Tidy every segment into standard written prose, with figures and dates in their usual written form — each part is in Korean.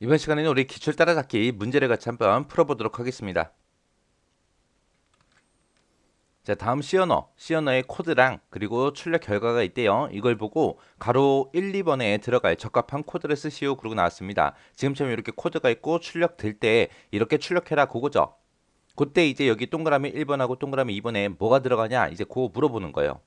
이번 시간에는 우리 기출 따라잡기 문제를 같이 한번 풀어보도록 하겠습니다. 자, 다음 시어너의 코드랑 그리고 출력 결과가 있대요. 이걸 보고 가로 1, 2번에 들어갈 적합한 코드를 쓰시오 그러고 나왔습니다. 지금처럼 이렇게 코드가 있고 출력될 때 이렇게 출력해라 그거죠. 그때 이제 여기 동그라미 1번하고 동그라미 2번에 뭐가 들어가냐 이제 그거 물어보는 거예요.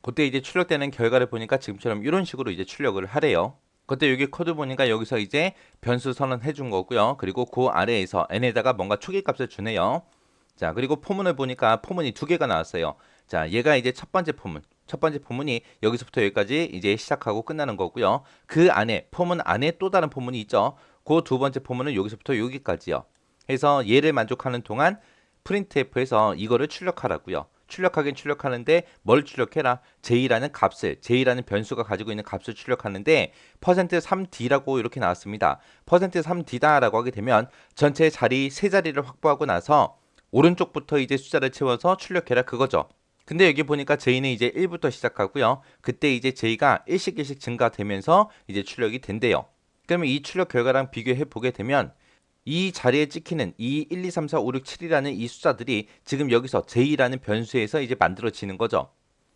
그때 이제 출력되는 결과를 보니까 지금처럼 이런 식으로 이제 출력을 하래요. 그때 여기 코드 보니까 여기서 이제 변수 선언해 준 거고요. 그리고 그 아래에서 n에다가 뭔가 초기 값을 주네요. 자, 그리고 포문을 보니까 포문이 두 개가 나왔어요. 자, 얘가 이제 첫 번째 포문. 첫 번째 포문이 여기서부터 여기까지 이제 시작하고 끝나는 거고요. 그 안에 포문 안에 또 다른 포문이 있죠. 그 두 번째 포문은 여기서부터 여기까지요. 해서 얘를 만족하는 동안 printf에서 이거를 출력하라고요. 출력하긴 출력하는데 뭘 출력해라? j라는 값을, j라는 변수가 가지고 있는 값을 출력하는데 %3d라고 이렇게 나왔습니다. %3d다라고 하게 되면 전체 자리 세 자리를 확보하고 나서 오른쪽부터 이제 숫자를 채워서 출력해라 그거죠. 근데 여기 보니까 j는 이제 1부터 시작하고요. 그때 이제 j가 일씩 증가되면서 이제 출력이 된대요. 그러면 이 출력 결과랑 비교해 보게 되면 이 자리에 찍히는 이 1, 2, 3, 4, 5, 6, 7이라는 이 숫자들이 지금 여기서 j라는 변수에서 이제 만들어지는 거죠.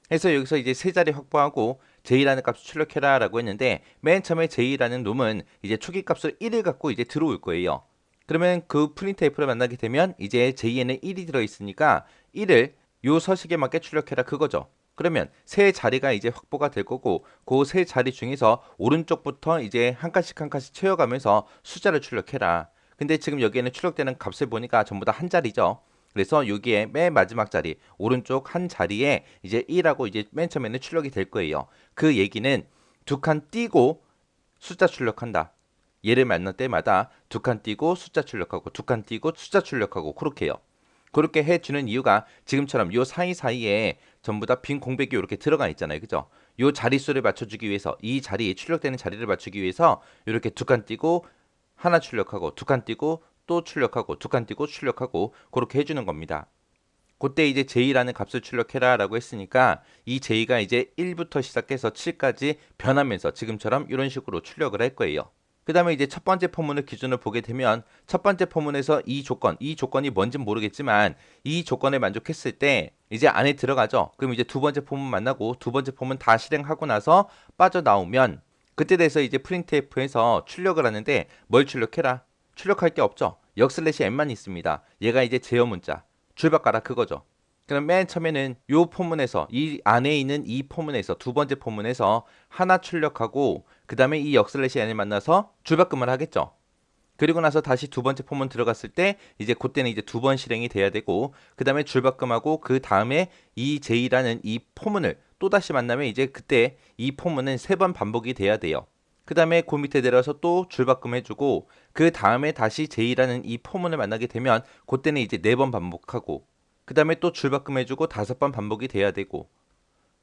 그래서 여기서 이제 세 자리 확보하고 j라는 값을 출력해라 라고 했는데 맨 처음에 j라는 놈은 이제 초기 값을 1을 갖고 이제 들어올 거예요. 그러면 그 printf를 만나게 되면 이제 j에는 1이 들어있으니까 1을 요 서식에 맞게 출력해라 그거죠. 그러면 세 자리가 이제 확보가 될 거고 그 세 자리 중에서 오른쪽부터 이제 한 칸씩 한 칸씩 채워가면서 숫자를 출력해라. 근데 지금 여기에는 출력되는 값을 보니까 전부 다 한 자리죠. 그래서 여기에 맨 마지막 자리 오른쪽 한 자리에 이제 1하고 이제 맨 처음에는 출력이 될 거예요. 그 얘기는 두 칸 띄고 숫자 출력한다. 얘를 만날 때마다 두 칸 띄고 숫자 출력하고 두 칸 띄고 숫자 출력하고 그렇게요. 그렇게 해주는 이유가 지금처럼 요 사이사이에 전부 다 빈 공백이 이렇게 들어가 있잖아요. 그죠? 요 자릿수를 맞춰주기 위해서 이 자리 출력되는 자리를 맞추기 위해서 이렇게 두 칸 띄고 하나 출력하고 두 칸 띄고 또 출력하고 두 칸 띄고 출력하고 그렇게 해주는 겁니다. 그때 이제 j라는 값을 출력해라 라고 했으니까 이 j가 이제 1부터 시작해서 7까지 변하면서 지금처럼 이런 식으로 출력을 할 거예요. 그 다음에 이제 첫 번째 포문을 기준으로 보게 되면 첫 번째 포문에서 이 조건이 뭔진 모르겠지만 이 조건에 만족했을 때 이제 안에 들어가죠. 그럼 이제 두 번째 포문 만나고 두 번째 포문 다 실행하고 나서 빠져나오면 그때 돼서 이제 printf에서 출력을 하는데 뭘 출력해라? 출력할 게 없죠. 역/n만 있습니다. 얘가 이제 제어 문자. 줄바꿔라 그거죠. 그럼 맨 처음에는 요 포문에서 이 안에 있는 이 포문에서 두 번째 포문에서 하나 출력하고 그 다음에 이 역/n을 만나서 줄바꿈을 하겠죠. 그리고 나서 다시 두 번째 포문 들어갔을 때 이제 그때는 이제 두 번 실행이 돼야 되고 그 다음에 줄바꿈하고 그 다음에 이 j라는 이 포문을 또 다시 만나면 이제 그때 이 포문은 세 번 반복이 돼야 돼요. 그 다음에 그 밑에 내려서 또 줄바꿈 해주고 그 다음에 다시 j라는 이 포문을 만나게 되면 그때는 이제 네 번 반복하고 그 다음에 또 줄바꿈 해주고 다섯 번 반복이 돼야 되고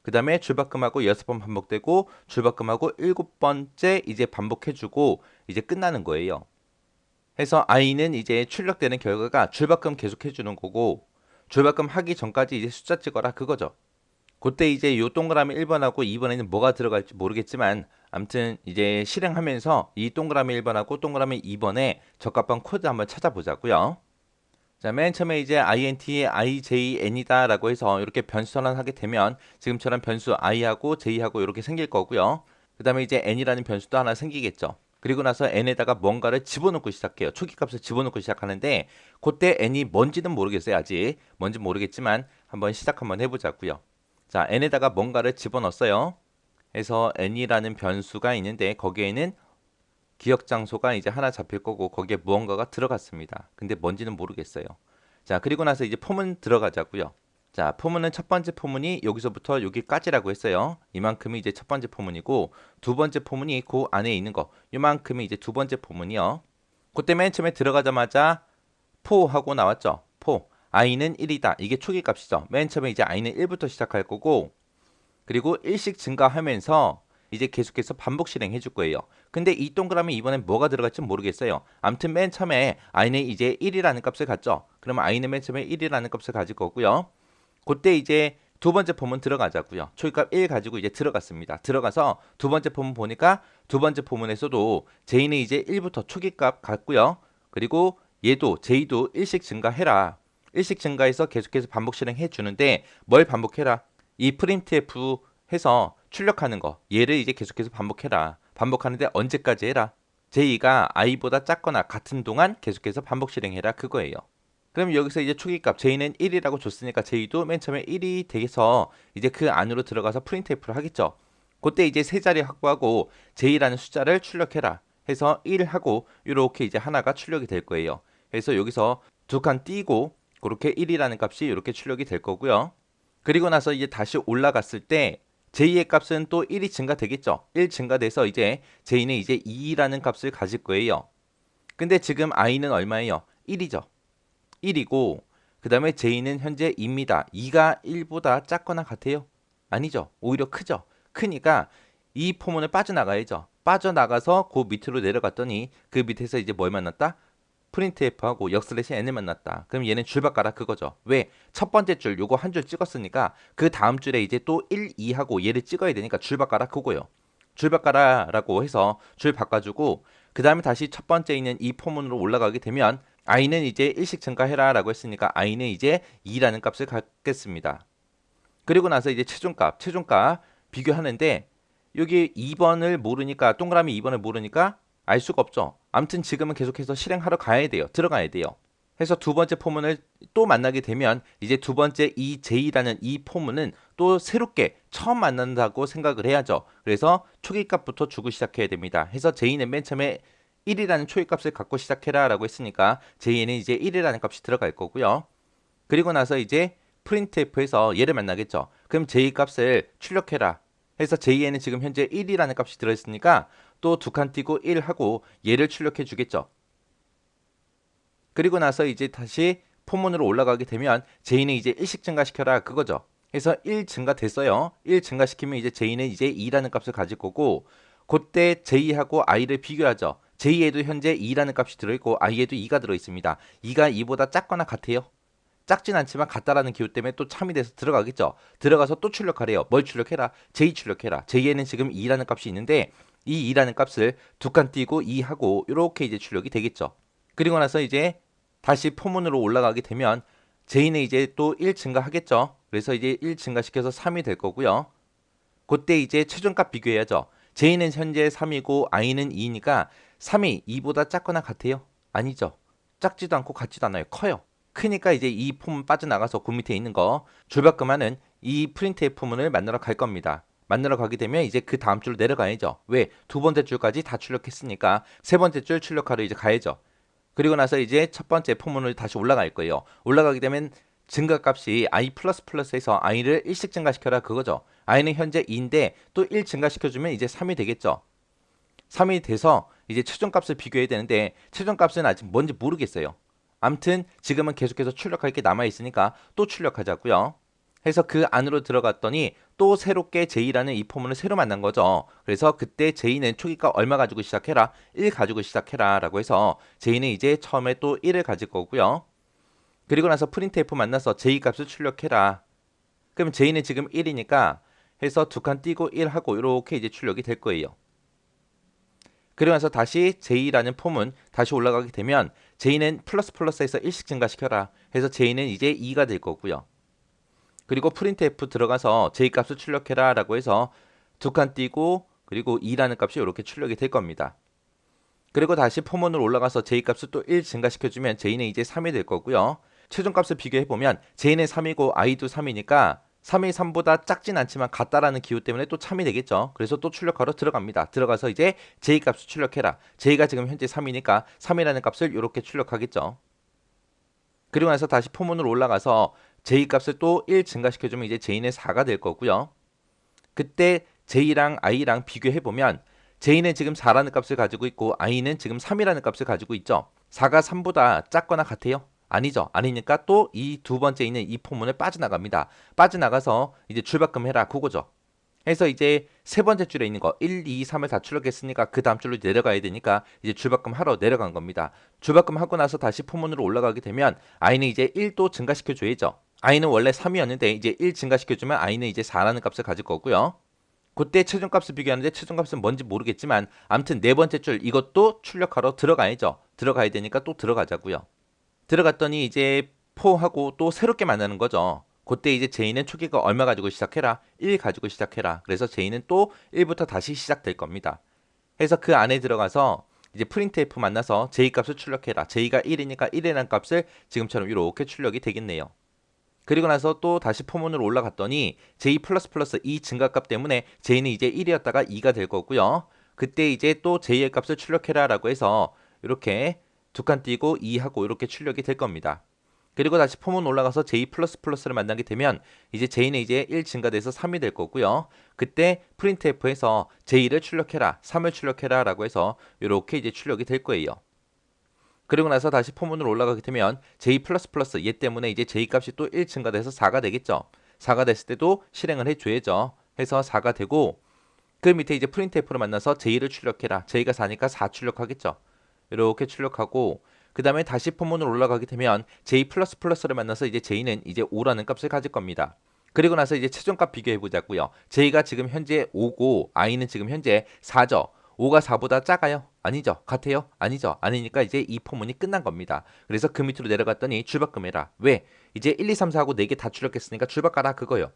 그 다음에 줄바꿈하고 여섯 번 반복되고 줄바꿈하고 일곱 번째 이제 반복해주고 이제 끝나는 거예요. 해서 i는 이제 출력되는 결과가 줄바꿈 계속 해주는 거고 줄바꿈 하기 전까지 이제 숫자 찍어라 그거죠. 그때 이제 요 동그라미 1번하고 2번에는 뭐가 들어갈지 모르겠지만 아무튼 이제 실행하면서 이 동그라미 1번하고 동그라미 2번에 적합한 코드 한번 찾아보자고요. 자, 맨 처음에 이제 int, ijn이다 라고 해서 이렇게 변수 선언하게 되면 지금처럼 변수 i하고 j하고 이렇게 생길 거고요. 그 다음에 이제 n이라는 변수도 하나 생기겠죠. 그리고 나서 n에다가 뭔가를 집어넣고 시작해요. 초기 값을 집어넣고 시작하는데 그때 n이 뭔지는 모르겠어요. 아직 뭔지 모르겠지만 한번 시작 한번 해보자고요. 자, n에다가 뭔가를 집어넣었어요. 그래서 n이라는 변수가 있는데 거기에는 기억 장소가 이제 하나 잡힐 거고 거기에 무언가가 들어갔습니다. 근데 뭔지는 모르겠어요. 자, 그리고 나서 이제 포문 들어가자고요. 자, 포문은 첫 번째 포문이 여기서부터 여기까지라고 했어요. 이만큼이 이제 첫 번째 포문이고 두 번째 포문이 그 안에 있는 거. 이만큼이 이제 두 번째 포문이요. 그때 맨 처음에 들어가자마자 포 하고 나왔죠. 포. i는 1이다. 이게 초기 값이죠. 맨 처음에 이제 i는 1부터 시작할 거고 그리고 1씩 증가하면서 이제 계속해서 반복 실행해 줄 거예요. 근데 이 동그라미 이번엔 뭐가 들어갈지 모르겠어요. 아무튼 맨 처음에 i는 이제 1이라는 값을 갖죠. 그러면 i는 맨 처음에 1이라는 값을 가질 거고요. 그때 이제 두 번째 포문 들어가자고요. 초기값 1 가지고 이제 들어갔습니다. 들어가서 두 번째 포문 보니까 두 번째 포문에서도 J는 이제 1부터 초기값 같고요. 그리고 얘도 J도 1씩 증가해라. 1씩 증가해서 계속해서 반복 실행해 주는데 뭘 반복해라? 이 printf 해서 출력하는 거. 얘를 이제 계속해서 반복해라. 반복하는데 언제까지 해라? J가 i보다 작거나 같은 동안 계속해서 반복 실행해라. 그거예요. 그럼 여기서 이제 초기값 J는 1이라고 줬으니까 J도 맨 처음에 1이 돼서 이제 그 안으로 들어가서 printf를 하겠죠. 그때 이제 세 자리 확보하고 J라는 숫자를 출력해라 해서 1 하고 이렇게 이제 하나가 출력이 될 거예요. 그래서 여기서 두 칸 띄고 그렇게 1이라는 값이 이렇게 출력이 될 거고요. 그리고 나서 이제 다시 올라갔을 때 J의 값은 또 1이 증가되겠죠. 1 증가돼서 이제 J는 이제 2라는 값을 가질 거예요. 근데 지금 i는 얼마예요? 1이죠. 1이고 그 다음에 J는 현재 2입니다. 2가 1보다 작거나 같아요? 아니죠. 오히려 크죠. 크니까 이 포문을 빠져나가야죠. 빠져나가서 그 밑으로 내려갔더니 그 밑에서 이제 뭘 만났다? printf하고 역슬래시 n을 만났다. 그럼 얘는 줄 바꿔라 그거죠. 왜? 첫 번째 줄 요거 한 줄 찍었으니까 그 다음 줄에 이제 또 1, 2하고 얘를 찍어야 되니까 줄 바꿔라 그거요. 줄 바꿔라라고 해서 줄 바꿔주고 그 다음에 다시 첫 번째 있는 이 포문으로 올라가게 되면 i는 이제 1씩 증가해라 라고 했으니까 i는 이제 2라는 값을 갖겠습니다. 그리고 나서 이제 최종값 비교하는데 여기 2번을 모르니까 동그라미 2번을 모르니까 알 수가 없죠. 아무튼 지금은 계속해서 실행하러 가야 돼요. 들어가야 돼요. 해서 두 번째 포문을 또 만나게 되면 이제 두 번째 이 J라는 이 포문은 또 새롭게 처음 만난다고 생각을 해야죠. 그래서 초기값부터 주고 시작해야 됩니다. 해서 J는 맨 처음에 1이라는 초기값을 갖고 시작해라 라고 했으니까 J는 이제 1이라는 값이 들어갈 거고요. 그리고 나서 이제 printf에서 얘를 만나겠죠. 그럼 J 값을 출력해라 해서 J에는 지금 현재 1이라는 값이 들어있으니까 또 두 칸 띄고 1 하고 얘를 출력해 주겠죠. 그리고 나서 이제 다시 포문으로 올라가게 되면 J는 이제 1씩 증가시켜라 그거죠. 그래서 1 증가됐어요. 1 증가시키면 이제 J는 이제 2라는 값을 가질 거고 그때 J하고 i를 비교하죠. J에도 현재 2라는 값이 들어있고 i에도 2가 들어있습니다. 2가 2보다 작거나 같아요? 작진 않지만 같다라는 기호 때문에 또 참이 돼서 들어가겠죠. 들어가서 또 출력하래요. 뭘 출력해라? J 출력해라. J에는 지금 2라는 값이 있는데 이 2라는 값을 두 칸 띄고 2 하고 이렇게 이제 출력이 되겠죠. 그리고 나서 이제 다시 포문으로 올라가게 되면 J는 이제 또 1 증가하겠죠. 그래서 이제 1 증가시켜서 3이 될 거고요. 그때 이제 최종값 비교해야죠. J는 현재 3이고 i는 2니까 3이 2보다 작거나 같아요? 아니죠. 작지도 않고 같지도 않아요. 커요. 크니까 이제 이 포문 빠져나가서 그 밑에 있는 거 줄바꿈하는 이 printf 포문을 만나러 갈 겁니다. 만나러 가게 되면 이제 그 다음 줄로 내려가야죠. 왜? 두 번째 줄까지 다 출력했으니까 세 번째 줄 출력하러 이제 가야죠. 그리고 나서 이제 첫 번째 포문을 다시 올라갈 거예요. 올라가게 되면 증가값이 i++에서 i를 1씩 증가시켜라 그거죠. i는 현재 2인데 또 1 증가시켜주면 이제 3이 되겠죠. 3이 돼서 이제 최종값을 비교해야 되는데 최종값은 아직 뭔지 모르겠어요. 암튼 지금은 계속해서 출력할 게 남아있으니까 또 출력하자고요. 해서 그 안으로 들어갔더니 또 새롭게 J라는 이 포문을 새로 만난 거죠. 그래서 그때 J는 초기값 얼마 가지고 시작해라? 1 가지고 시작해라 라고 해서 J는 이제 처음에 또 1을 가질 거고요. 그리고 나서 printf 만나서 J 값을 출력해라. 그럼 J는 지금 1이니까 해서 두 칸 띄고 1 하고 이렇게 이제 출력이 될 거예요. 그리고 나서 다시 J라는 폼은 다시 올라가게 되면 J는 플러스에서 1씩 증가시켜라 해서 J는 이제 2가 될 거고요. 그리고 printf 들어가서 J 값을 출력해라 라고 해서 두 칸 띄고 그리고 2라는 값이 이렇게 출력이 될 겁니다. 그리고 다시 포문으로 올라가서 J 값을 또 1 증가시켜주면 J는 이제 3이 될 거고요. 최종값을 비교해보면 J는 3이고 i도 3이니까 3이 3보다 작진 않지만 같다라는 기호 때문에 또 참이 되겠죠. 그래서 또 출력하러 들어갑니다. 들어가서 이제 J 값을 출력해라. J가 지금 현재 3이니까 3이라는 값을 이렇게 출력하겠죠. 그리고 나서 다시 포문으로 올라가서 J 값을 또 1 증가시켜주면 이제 J는 4가 될 거고요. 그때 J랑 i랑 비교해보면 J는 지금 4라는 값을 가지고 있고 i는 지금 3이라는 값을 가지고 있죠. 4가 3보다 작거나 같아요? 아니죠. 아니니까 또 이 두 번째 있는 이 포문을 빠져나갑니다. 빠져나가서 이제 줄바꿈 해라 그거죠. 해서 이제 세 번째 줄에 있는 거 1, 2, 3을 다 출력했으니까 그 다음 줄로 내려가야 되니까 이제 줄바꿈 하러 내려간 겁니다. 줄바꿈 하고 나서 다시 포문으로 올라가게 되면 i는 이제 1도 증가시켜 줘야죠. i는 원래 3이었는데 이제 1 증가시켜주면 i는 이제 4라는 값을 가질 거고요. 그때 최종값을 비교하는데 최종값은 뭔지 모르겠지만 아무튼 네 번째 줄 이것도 출력하러 들어가야죠. 들어가야 되니까 또 들어가자고요. 들어갔더니 이제 포하고 또 새롭게 만나는 거죠. 그때 이제 제이는 초기가 얼마 가지고 시작해라? 1 가지고 시작해라. 그래서 제이는 또 1부터 다시 시작될 겁니다. 해서 그 안에 들어가서 이제 프린트f 만나서 제이 값을 출력해라. 제이가 1이니까 1이라는 값을 지금처럼 이렇게 출력이 되겠네요. 그리고 나서 또 다시 포문으로 올라갔더니 j++ 이 증가값 때문에 j는 이제 1이었다가 2가 될 거고요. 그때 이제 또 j의 값을 출력해라 라고 해서 이렇게 두 칸 띄고 2하고 이렇게 출력이 될 겁니다. 그리고 다시 포문 올라가서 j++를 만나게 되면 이제 j는 이제 1 증가돼서 3이 될 거고요. 그때 printf에서 j를 출력해라, 3을 출력해라 라고 해서 이렇게 이제 출력이 될 거예요. 그리고 나서 다시 포문으로 올라가게 되면 j++ 얘 때문에 이제 j 값이 또 1 증가돼서 4가 되겠죠. 4가 됐을 때도 실행을 해줘야죠. 해서 4가 되고 그 밑에 이제 printf로 만나서 j를 출력해라. j가 4니까 4 출력하겠죠. 이렇게 출력하고 그 다음에 다시 포문으로 올라가게 되면 j++를 만나서 이제 j는 이제 5라는 값을 가질 겁니다. 그리고 나서 이제 최종값 비교해 보자고요. j가 지금 현재 5고 i는 지금 현재 4죠. 5가 4보다 작아요? 아니죠. 같아요? 아니죠. 아니니까 이제 이 포문이 끝난 겁니다. 그래서 그 밑으로 내려갔더니 줄바꿈 해라. 왜? 이제 1, 2, 3, 4하고 4개 다 출력했으니까 줄바꿔라 그거요.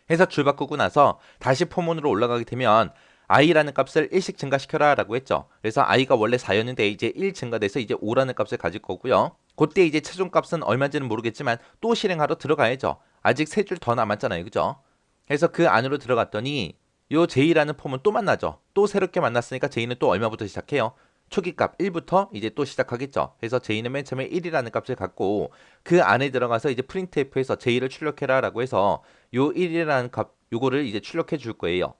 해서 줄바꾸고 나서 다시 포문으로 올라가게 되면 i라는 값을 1씩 증가시켜라 라고 했죠. 그래서 i가 원래 4였는데 이제 1 증가돼서 이제 5라는 값을 가질 거고요. 그때 이제 최종값은 얼마인지는 모르겠지만 또 실행하러 들어가야죠. 아직 3줄 더 남았잖아요. 그죠? 그래서 그 안으로 들어갔더니 요 j라는 폼은 또 만나죠. 또 새롭게 만났으니까 j는 또 얼마부터 시작해요? 초기값 1부터 이제 또 시작하겠죠. 그래서 j는 맨 처음에 1이라는 값을 갖고 그 안에 들어가서 이제 printf에서 j를 출력해라 라고 해서 요 1이라는 값 요거를 이제 출력해 줄 거예요.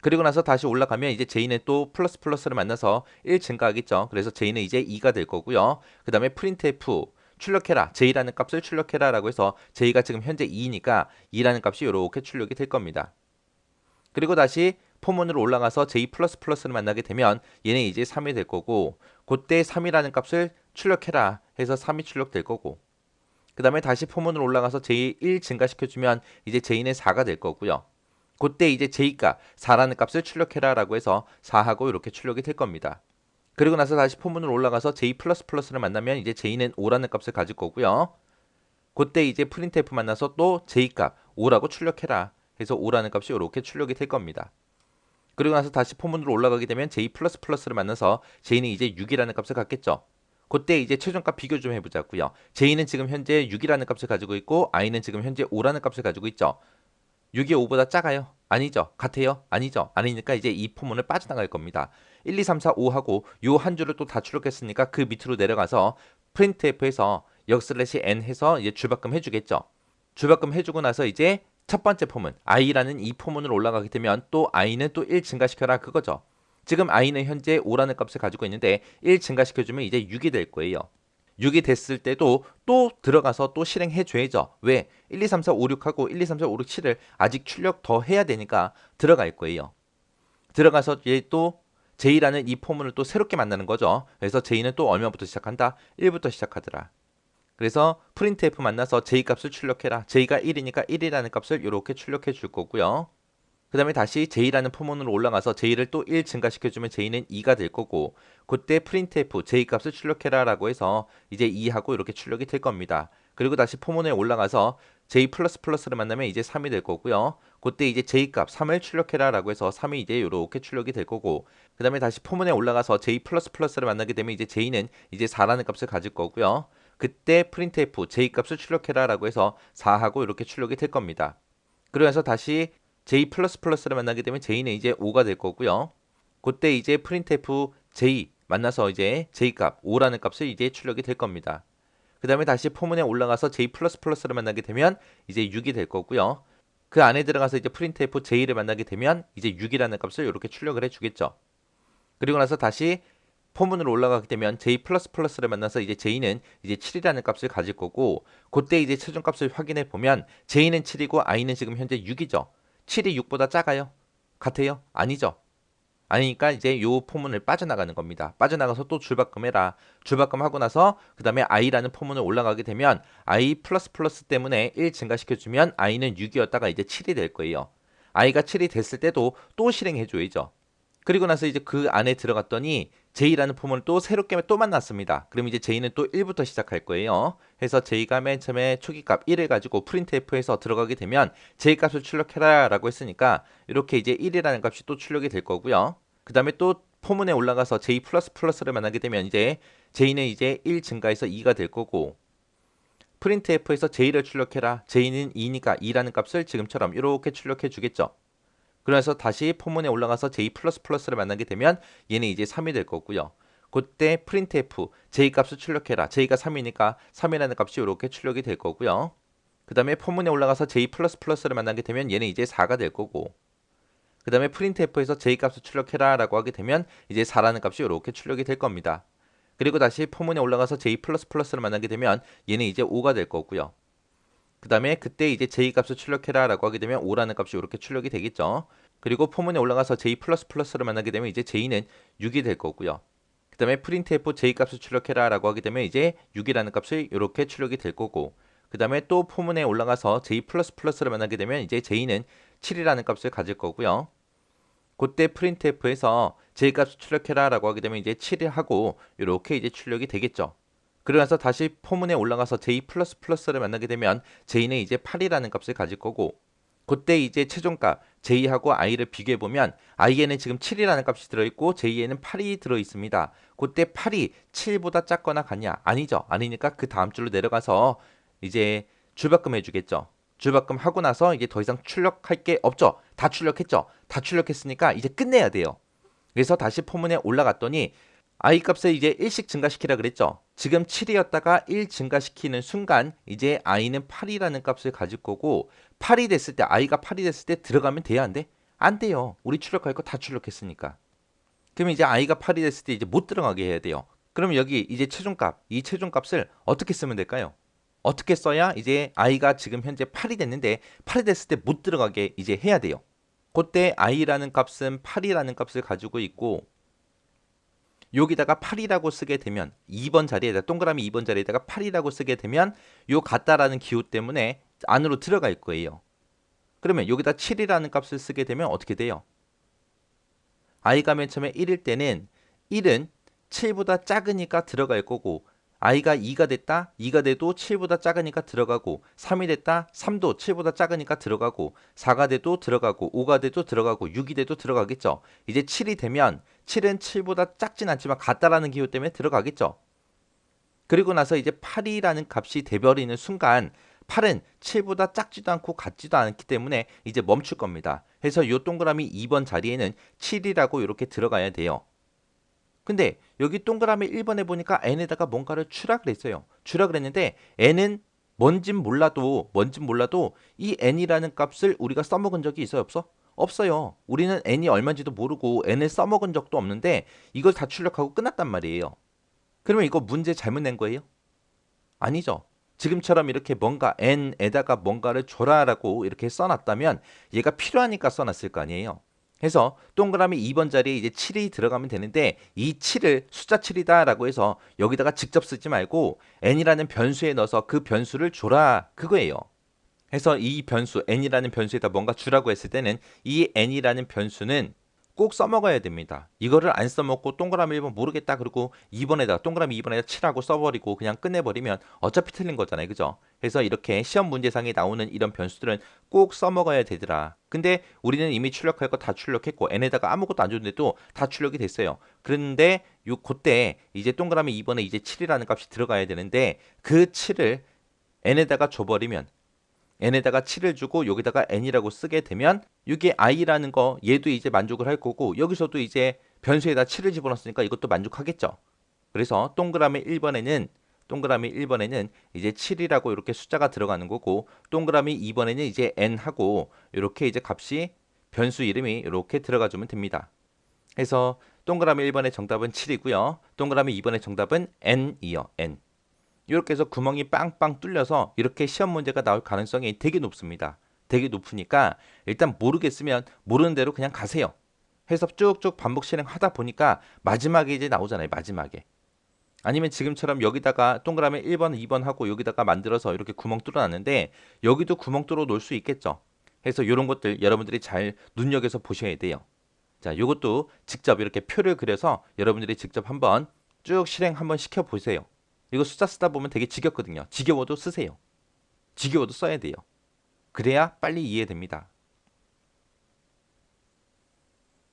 그리고 나서 다시 올라가면 이제 j는 또 플러스를 만나서 1 증가하겠죠. 그래서 j는 이제 2가 될 거고요. 그 다음에 printf 출력해라. j라는 값을 출력해라 라고 해서 j가 지금 현재 2니까 2라는 값이 이렇게 출력이 될 겁니다. 그리고 다시 포문으로 올라가서 j++를 만나게 되면 얘는 이제 3이 될 거고 그때 3이라는 값을 출력해라 해서 3이 출력될 거고 그 다음에 다시 포문으로 올라가서 j1 증가시켜주면 이제 j는 4가 될 거고요. 그때 이제 j값 4라는 값을 출력해라 라고 해서 4하고 이렇게 출력이 될 겁니다. 그리고 나서 다시 포문으로 올라가서 j++를 만나면 이제 j는 5라는 값을 가질 거고요. 그때 이제 printf 만나서 또 j값 5라고 출력해라 해서 5라는 값이 이렇게 출력이 될 겁니다. 그리고 나서 다시 포문으로 올라가게 되면 j++를 만나서 j는 이제 6이라는 값을 갖겠죠. 그때 이제 최종값 비교 좀 해보자고요. j는 지금 현재 6이라는 값을 가지고 있고 i는 지금 현재 5라는 값을 가지고 있죠. 6이 5보다 작아요? 아니죠. 같아요? 아니죠. 아니니까 이제 이 포문을 빠져나갈 겁니다. 1, 2, 3, 4, 5하고 요 한 줄을 또 다 출력했으니까 그 밑으로 내려가서 printf에서 n 해서 이제 줄바꿈 해주겠죠. 줄바꿈 해주고 나서 이제 첫 번째 포문 i라는 이 포문으로 올라가게 되면 또 i는 또 1 증가시켜라 그거죠. 지금 i는 현재 5라는 값을 가지고 있는데 1 증가시켜주면 이제 6이 될 거예요. 6이 됐을 때도 또 들어가서 또 실행해 줘야죠. 왜? 1, 2, 3, 4, 5, 6하고 1, 2, 3, 4, 5, 6, 7을 아직 출력 더 해야 되니까 들어갈 거예요. 들어가서 얘 또 j라는 이 포문을 또 새롭게 만나는 거죠. 그래서 j는 또 얼마부터 시작한다? 1부터 시작하더라. 그래서 printf 만나서 j 값을 출력해라. j가 1이니까 1이라는 값을 이렇게 출력해 줄 거고요. 그 다음에 다시 j라는 포문으로 올라가서 j를 또 1 증가시켜주면 j는 2가 될 거고 그때 printf j 값을 출력해라 라고 해서 이제 2하고 이렇게 출력이 될 겁니다. 그리고 다시 포문에 올라가서 j++를 만나면 이제 3이 될 거고요. 그때 이제 j 값 3을 출력해라 라고 해서 3이 이제 이렇게 출력이 될 거고 그 다음에 다시 포문에 올라가서 j++를 만나게 되면 이제 j는 이제 4라는 값을 가질 거고요. 그때 printf j 값을 출력해라 라고 해서 4하고 이렇게 출력이 될 겁니다. 그러면서 다시 j++를 만나게 되면 j는 이제 5가 될 거고요. 그때 이제 printf j 만나서 이제 j 값 5라는 값을 이제 출력이 될 겁니다. 그 다음에 다시 포문에 올라가서 j++를 만나게 되면 이제 6이 될 거고요. 그 안에 들어가서 이제 printf j를 만나게 되면 이제 6이라는 값을 이렇게 출력을 해주겠죠. 그리고 나서 다시 포문으로 올라가게 되면 j++를 만나서 이제 j는 이제 7이라는 값을 가질 거고 그때 이제 최종값을 확인해 보면 j는 7이고 i는 지금 현재 6이죠. 7이 6보다 작아요? 같아요? 아니죠. 아니니까 이제 요 포문을 빠져나가는 겁니다. 빠져나가서 또 줄바꿈 해라. 줄바꿈 하고 나서 그 다음에 i라는 포문을 올라가게 되면 i 플러스 플러스 때문에 1 증가시켜주면 i는 6이었다가 이제 7이 될 거예요. i가 7이 됐을 때도 또 실행해줘야죠. 그리고 나서 이제 그 안에 들어갔더니 j라는 포문을 또 새롭게 또 만났습니다. 그럼 이제 j는 또 1부터 시작할 거예요. 해서 j가 맨 처음에 초기값 1을 가지고 printf에서 들어가게 되면 j 값을 출력해라 라고 했으니까 이렇게 이제 1이라는 값이 또 출력이 될 거고요. 그 다음에 또 포문에 올라가서 j 플러스 플러스를 만나게 되면 이제 j는 이제 1 증가해서 2가 될 거고 printf에서 j를 출력해라. j는 2니까 2라는 값을 지금처럼 이렇게 출력해 주겠죠. 그래서 다시 포문에 올라가서 j 플러스 플러스를 만나게 되면 얘는 이제 3이 될 거고요. 그때 printf j 값을 출력해라. j가 3이니까 3이라는 값이 이렇게 출력이 될 거고요. 그 다음에 포문에 올라가서 j 플러스 플러스를 만나게 되면 얘는 이제 4가 될 거고 그 다음에 printf에서 j 값을 출력해라 라고 하게 되면 이제 4라는 값이 이렇게 출력이 될 겁니다. 그리고 다시 포문에 올라가서 j 플러스 플러스를 만나게 되면 얘는 이제 5가 될 거고요. 그 다음에 그때 이제 j 값을 출력해라 라고 하게 되면 5라는 값이 이렇게 출력이 되겠죠. 그리고 포문에 올라가서 j 플러스 플러스를 만나게 되면 이제 j는 6이 될 거고요. 그 다음에 printf j 값을 출력해라 라고 하게 되면 이제 6이라는 값이 이렇게 출력이 될 거고 그 다음에 또 포문에 올라가서 j 플러스 플러스를 만나게 되면 이제 j는 7이라는 값을 가질 거고요. 그때 printf에서 j 값을 출력해라 라고 하게 되면 이제 7을 하고 이렇게 이제 출력이 되겠죠. 그러면서 다시 포문에 올라가서 j 플러스 플러스를 만나게 되면 j는 이제 8이라는 값을 가질 거고 그때 이제 최종값 j하고 i를 비교해 보면 i에는 지금 7이라는 값이 들어있고 j에는 8이 들어있습니다. 그때 8이 7보다 작거나 같냐? 아니죠. 아니니까 그 다음 줄로 내려가서 이제 줄바꿈 해주겠죠. 줄바꿈 하고 나서 이제 더 이상 출력할 게 없죠. 다 출력했죠. 다 출력했으니까 이제 끝내야 돼요. 그래서 다시 포문에 올라갔더니 i 값을 이제 1씩 증가시키라 그랬죠. 지금 7이었다가 1 증가시키는 순간 이제 i는 8이라는 값을 가질 거고 8이 됐을 때 i가 8이 됐을 때 들어가면 돼야 안 돼? 안 돼요. 우리 출력할 거 다 출력했으니까. 그러면 이제 i가 8이 됐을 때 이제 못 들어가게 해야 돼요. 그러면 여기 이제 최종값, 이 최종값을 어떻게 쓰면 될까요? 어떻게 써야 이제 i가 지금 현재 8이 됐는데 8이 됐을 때 못 들어가게 이제 해야 돼요. 그때 i라는 값은 8이라는 값을 가지고 있고 여기다가 8이라고 쓰게 되면 2번 자리에다 동그라미 2번 자리에다가 8이라고 쓰게 되면 요 같다라는 기호 때문에 안으로 들어갈 거예요. 그러면 여기다 7이라는 값을 쓰게 되면 어떻게 돼요? i가 맨 처음에 1일 때는 1은 7보다 작으니까 들어갈 거고 i가 2가 됐다. 2가 돼도 7보다 작으니까 들어가고 3이 됐다. 3도 7보다 작으니까 들어가고 4가 돼도 들어가고 5가 돼도 들어가고 6이 돼도 들어가겠죠. 이제 7이 되면 7은 7보다 작진 않지만 같다라는 기호 때문에 들어가겠죠. 그리고 나서 이제 8이라는 값이 돼버리는 순간 8은 7보다 작지도 않고 같지도 않기 때문에 이제 멈출 겁니다. 그래서 이 동그라미 2번 자리에는 7이라고 이렇게 들어가야 돼요. 근데 여기 동그라미 1번에 보니까 n에다가 뭔가를 추라 그랬어요. 추라 그랬는데 n은 뭔진 몰라도 이 n이라는 값을 우리가 써먹은 적이 있어요? 없어? 없어요. 우리는 n이 얼마인지도 모르고 n을 써먹은 적도 없는데 이걸 다 출력하고 끝났단 말이에요. 그러면 이거 문제 잘못 낸 거예요? 아니죠. 지금처럼 이렇게 뭔가 n에다가 뭔가를 줘라라고 이렇게 써놨다면 얘가 필요하니까 써놨을 거 아니에요. 해서 동그라미 2번 자리에 이제 7이 들어가면 되는데 이 7을 숫자 7이다 라고 해서 여기다가 직접 쓰지 말고 n이라는 변수에 넣어서 그 변수를 줘라 그거예요. 해서 이 변수 n이라는 변수에다 뭔가 주라고 했을 때는 이 n이라는 변수는 꼭 써먹어야 됩니다. 이거를 안 써먹고 동그라미 1번 모르겠다 그러고 2번에다 동그라미 2번에다 7하고 써버리고 그냥 끝내버리면 어차피 틀린 거잖아요. 그죠? 그래서 이렇게 시험 문제상에 나오는 이런 변수들은 꼭 써먹어야 되더라. 근데 우리는 이미 출력할 거 다 출력했고 n에다가 아무것도 안 줬는데도 다 출력이 됐어요. 그런데 그때 이제 동그라미 2번에 이제 7이라는 값이 들어가야 되는데 그 7을 n에다가 줘버리면 n에다가 7을 주고 여기다가 n이라고 쓰게 되면 이게 i라는 거 얘도 이제 만족을 할 거고 여기서도 이제 변수에다 7을 집어넣었으니까 이것도 만족하겠죠. 그래서 동그라미 1번에는 이제 7이라고 이렇게 숫자가 들어가는 거고 동그라미 2번에는 이제 n하고 이렇게 이제 값이 변수 이름이 이렇게 들어가 주면 됩니다. 그래서 동그라미 1번의 정답은 7이고요. 동그라미 2번의 정답은 n이요. n. 이렇게 해서 구멍이 빵빵 뚫려서 이렇게 시험 문제가 나올 가능성이 되게 높습니다. 되게 높으니까 일단 모르겠으면 모르는 대로 그냥 가세요. 해서 쭉쭉 반복 실행하다 보니까 마지막에 이제 나오잖아요. 마지막에. 아니면 지금처럼 여기다가 동그라미 1번, 2번 하고 여기다가 만들어서 이렇게 구멍 뚫어놨는데 여기도 구멍 뚫어 놓을 수 있겠죠. 해서 이런 것들 여러분들이 잘 눈여겨서 보셔야 돼요. 자, 이것도 직접 이렇게 표를 그려서 여러분들이 직접 한번 쭉 실행 한번 시켜 보세요. 이거 숫자 쓰다 보면 되게 지겹거든요. 지겨워도 쓰세요. 지겨워도 써야 돼요. 그래야 빨리 이해됩니다.